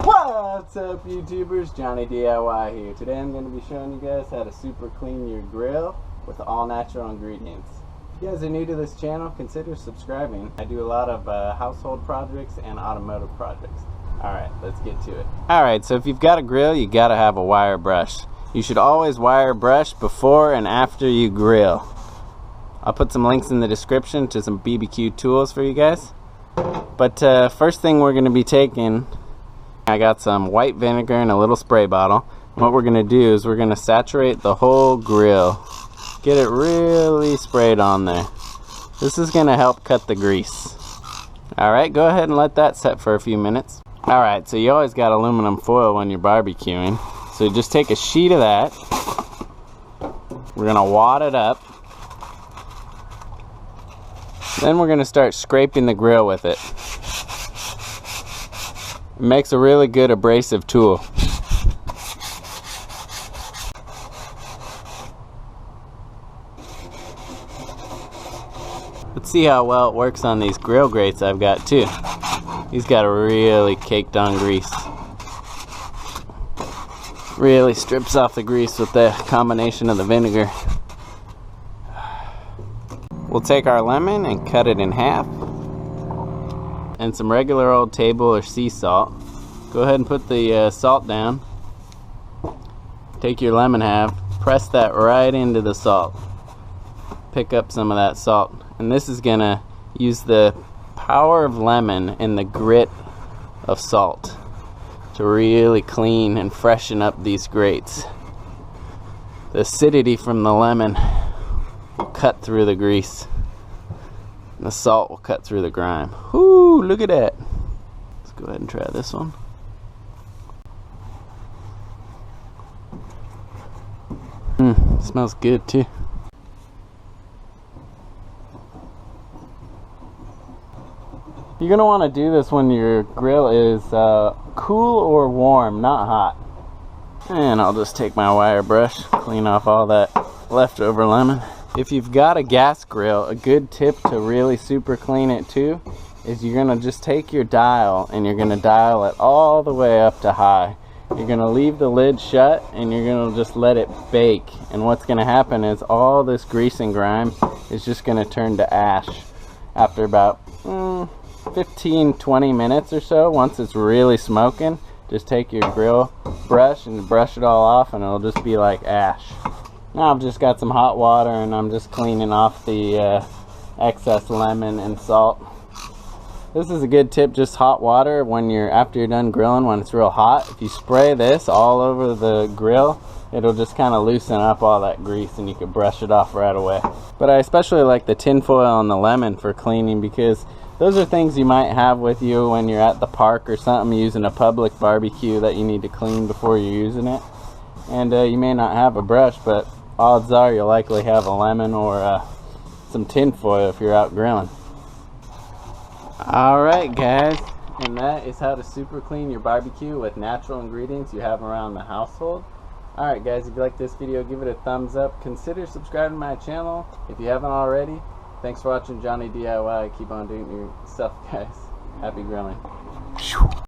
What's up, YouTubers? Johnny DIY here. Today I'm going to be showing you guys how to super clean your grill with all natural ingredients. If you guys are new to this channel, consider subscribing. I do a lot of household projects and automotive projects. Alright, let's get to it. Alright, so if you've got a grill, you gotta have a wire brush. You should always wire brush before and after you grill. I'll put some links in the description to some BBQ tools for you guys. But first thing we're going to be taking, I got some white vinegar in a little spray bottle. What we're going to do is we're going to saturate the whole grill. Get it really sprayed on there. This is going to help cut the grease. Alright, go ahead and let that set for a few minutes. Alright, so you always got aluminum foil when you're barbecuing. So just take a sheet of that. We're going to wad it up. Then we're going to start scraping the grill with it. It makes a really good abrasive tool. Let's see how well it works on these grill grates I've got too. These got a really caked on grease. Really strips off the grease with the combination of the vinegar. We'll take our lemon and cut it in half. And some regular old table or sea salt. Go ahead and put the salt down. Take your lemon half, press that right into the salt. Pick up some of that salt. And this is gonna use the power of lemon and the grit of salt to really clean and freshen up these grates. The acidity from the lemon will cut through the grease. And the salt will cut through the grime. Whoo, look at that. Let's go ahead and try this one. Smells good too. You're going to want to do this when your grill is cool or warm, not hot. And I'll just take my wire brush, clean off all that leftover lemon. If you've got a gas grill, a good tip to really super clean it too is you're going to just take your dial and you're going to dial it all the way up to high. You're going to leave the lid shut and you're going to just let it bake. And what's going to happen is all this grease and grime is just going to turn to ash after about 15-20 minutes or so. Once it's really smoking, just take your grill brush and brush it all off and it'll just be like ash. Now I've just got some hot water and I'm just cleaning off the excess lemon and salt. This is a good tip, just hot water when after you're done grilling, when it's real hot. If you spray this all over the grill, it'll just kind of loosen up all that grease and you can brush it off right away. But I especially like the tin foil and the lemon for cleaning because those are things you might have with you when you're at the park or something using a public barbecue that you need to clean before you're using it. And you may not have a brush, but odds are you'll likely have a lemon or some tin foil if you're out grilling. Alright guys, and that is how to super clean your barbecue with natural ingredients you have around the household. Alright guys, if you like this video, give it a thumbs up. Consider subscribing to my channel if you haven't already. Thanks for watching Johnny DIY. Keep on doing your stuff guys. Happy grilling.